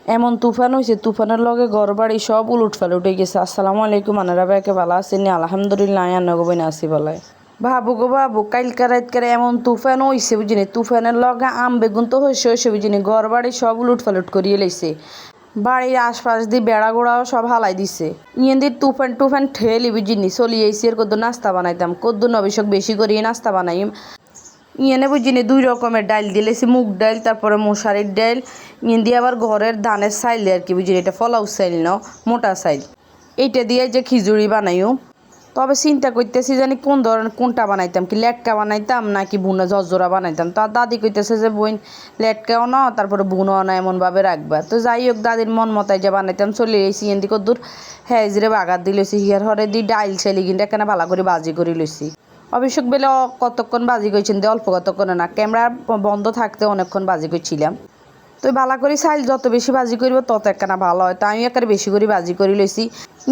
এমন তুফান হয়েছে, তুফানের লগে ঘর বাড়ি সব উলুট ফেলে উঠে গেছে। আসসালামু আলাইকুম, আনারা ভাইকে ভালো আছেন? আলহামদুলিল্লাহ, আন্নাগো আসি বলাই বাবু গো বাবু, কালকা রাতকারে এমন তুফান হয়েছে বুঝিনি। তুফানের লগে আম বেগুন তো হয়েছে বুঝিনি, ঘর বাড়ি সব উলুট ফালুট করিয়ে লাইছে। বাড়ির আশপাশ দিয়ে বেড়া গোড়াও সব হালাই দিছে। দিয়ে তুফান টুফান ঠেলি বুঝিনি চলি আইসি। এর কদ্দু নাস্তা বানাইতাম, কদ্দু নবিশক বেশি করিয়ে নাস্তা বানাইম। বুঝিনি 2 রকমের ডাইল দিলেছি, মুগ ডাইল তারপরে মশারির ডাইল। দিয়ে আবার ঘরের ধানের চাইল আর কি বুঝিনি, এটা ফলাউ চাইল না, মোটা চাইল। এইটা দিয়ে যে খিচুড়ি বানাইও। তবে চিন্তা করতেছি জানি কোন ধরনের কোনটা বানাইতাম, কি লেটকা বানাইতাম নাকি বুনা ঝরঝরা বানাইতাম। তো দাদি কইতেছে যে বোন লেটকাও না তারপরে বুনও না, এমনভাবে রাখবা। তো যাই হোক, দাদির মন মতাই যে বানাইতাম চলে এসেছি। এদিক দূর হ্যাঁ জিরে বাগার দিলেছি, হিয়ার হরে দি ডাইল চাইলি কিন্তু এখানে ভালো করে বাজি করে লইছি। অভিষেক বেলে কতক্ষণ বাজি করছেন দিয়ে অল্প কতক্ষণ না, ক্যামেরা বন্ধ থাকতে অনেকক্ষণ বাজি করছিলাম। তো ভালো করে চাইল যত বেশি বাজি করব তত একখানা ভালো হয়। তো আমি একেবারে বেশি করে বাজি করে লইছি।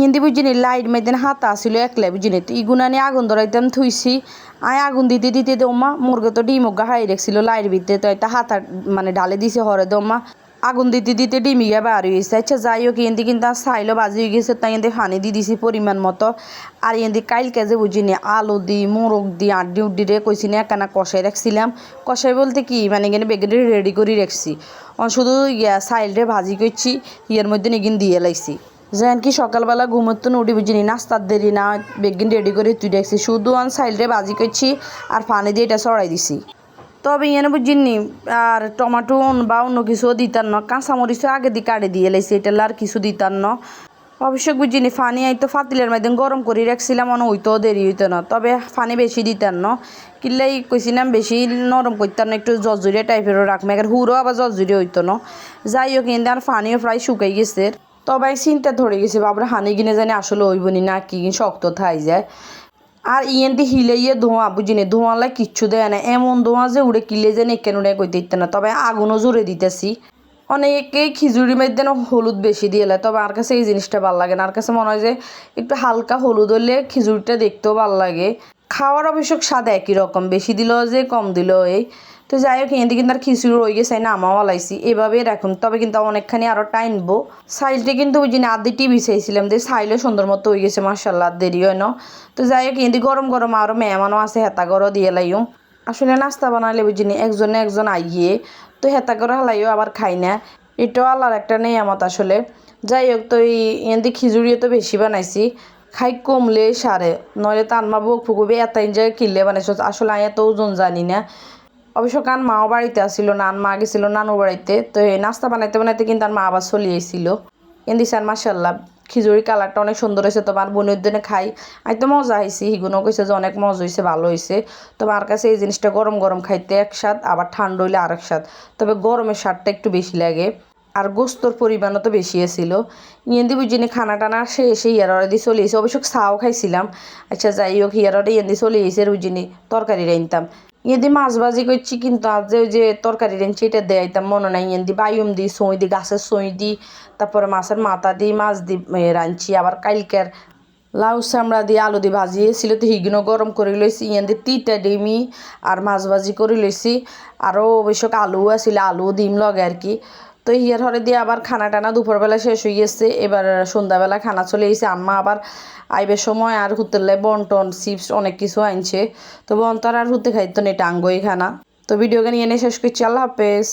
ইন্দি বুঝিনি লাইট মেদিন হাতা আসিল একলাই বুঝিনি। তো ইগুনা নিয়ে আগুন ধরাইতাম থুইছি। আগুন দিতে দিতে দৌমা মুরগে তো ডিমগা হাই রেখছিল লাইট ভিতরে, তো এটা হাতা মানে ডালে দিছে হরে দৌমা আগুন দিতে দিতে ডিমিগা বার হয়েছে। আচ্ছা যাই হোক, কিন্তু আর চাইলো বাজি হয়ে গেছে। তাই পানি দিয়ে দিছি পরিমাণ মতো। আর কাইলকে যে বুঝিনি আলু দি মোরগ দি আড্ডি উড্ডি রে কইছি না একখানা কষাই রাখছিলাম। কষাই বলতে কি মানে বেগেনে রেডি করে রাখছি। শুধু চাইলটা ভাজি করছি, ইয়ের মধ্যে নিগিন দিয়ে লাইছি। যেন কি সকালবেলা ঘুমোতো উঠি বুঝিনি, নাস্তার দেরি না বেগিন রেডি করে তুই দেখছি। শুধু চাইলটা ভাজি করছি আর পানি দিয়ে এটা চড়াই দিছি। তবে বুঝিনি আর টমাটো বা অন্য কিছুও দিতাম না, কাঁচামরিচও আগে দিয়ে কাটে দিয়ে লাইছি, এটা আর কিছু দিতাম না। অবশ্যই বুঝিনি ফানি আইতো ফাতিলের মধ্যে গরম করে রাখছিলাম, মনে হইতেও দেরি হইতো না। তবে ফানি বেশি দিতাম না, কিনলেই কইছিলাম বেশি নরম করতাম না, একটু জর্জরিয়া টাইপেরও রাখবো, এবার হুড়ো আবার জর্জরিয়া হইতো না। যাই হোক, কিন্তু আর ফানিও প্রায় শুকাই গেছে। তবে চিন্তা ধরে গেছে বাবরা হানি কিনে জানি আসলে হইবনি না কি শক্ত থাই যায়। আর হিলে ধোঁয়া বুঝিনি, ধোঁয়ালাই কিচ্ছু দেয় না, এমন ধোঁয়া যে উড়ে কিলে যে কেন উড়ে কই দিতে না। তবে আগুনও জোরে দিতেছি। অনেকেই খিচুড়ির মধ্যে হলুদ বেশি দিয়ে এলে, তবে আর কাছে এই জিনিসটা ভালো লাগে না। আর কাছে মনে হয় যে একটু হালকা হলুদ হলে খিচুড়িটা দেখতেও ভালো লাগে। খাওয়ার অবশ্য স্বাদ একই রকম, বেশি দিলেও যে কম দিলেও এই। তো যাই হোক, কিন্তু আর খিচুড়ি রয়ে গেছে না, আমাও লাইছি এভাবে রাখুন। তবে কিন্তু অনেকখানি আরও টাইনবো। সাইলটা কিন্তু ওই যে আদি টিভি চাইছিলাম যে সাইলে সুন্দর মতো হয়ে গেছে, মার্শাল্লাহ দেরি হয় না। তো যাই হোক, কিন্তু গরম গরম আরও মেহমানও আছে, হেতা গরও দিয়ে লাইও। আসলে নাস্তা বানালে বুঝিনি একজনে একজন আইয়ে, তো হেতা করে হালাইও আবার খাই না, এটাও আল্লাহর একটা নেয়ামত আসলে। যাই হোক, তো খিচুড়িও তো বেশি বানাইছি, খাই কমলে সারে নইলে তো আনমা বুক ফুকুবে এত জায়গায় কিনলে বানাইছ। আসলে আমি এত ওজন জানি না। অবশ্য কান মাও বাড়িতে আসছিল না, মা গেছিল নানুর বাড়িতে। তো এই নাস্তা বানাইতে বানাইতে কিন্তু আর মা আবার চলে এসেছিল। স্যার মাসাল্লাহ খিচুড়ির কালারটা অনেক সুন্দর হয়েছে। তোমার বোনের দিনে খাই আমি তো মজা হয়েছি, হিগুনও কইছে যে অনেক মজা হয়েছে, ভালো হয়েছে। তোমার কাছে এই জিনিসটা গরম গরম খাইতে এক স্বাদ, আবার ঠান্ডা হইলে আরেক স্বাদ। তবে গরমের স্বাদটা একটু বেশি লাগে, আর গোস্তর পরিমাণও তো বেশি ছিল। বুঝিনি খানা টানা শেষে হিয়ারে দিয়ে চলে এসে, অবশ্য চাও খাইছিলাম। আচ্ছা যাই হোক, হিয়ারে চলে এসে বুঝিনি তরকারি রাইনতাম। মাছ ভাজি করছি, কিন্তু আজ যে ওই যে তরকারি রেঞ্চি এটা দেয়াইতাম মনে নাই। বায়ুম দিই সই দিই, গাছের সই দিই, তারপরে মাছের মাথা দিই, মাছ দিই রাঁধছি। আবার কালকের লাউ চামড়া দিয়ে আলু দিয়ে ভাজিয়েছিল, তো হিগুনো গরম করে লইছি। তিনটা ডিমি আর মাছ ভাজি করে লইছি। আরও অবশ্য আলুও আসলে আলুও ডিম লগে আর কি। তো হিয়ার হরে দিয়ে আবার খানা টানা দুপুরবেলা শেষ হয়ে গেছে। এবার সন্ধ্যাবেলা খানা চলে এসেছে। আম্মা আবার আইবের সময় আর হুতেলে বন্টন চিপস অনেক কিছু আনছে। তো বন্টন আর হুতে খাইতো না, এটা আঙ্গই খানা। তো ভিডিও গান এনে শেষ করছি, আল্লাহ হাফেজ।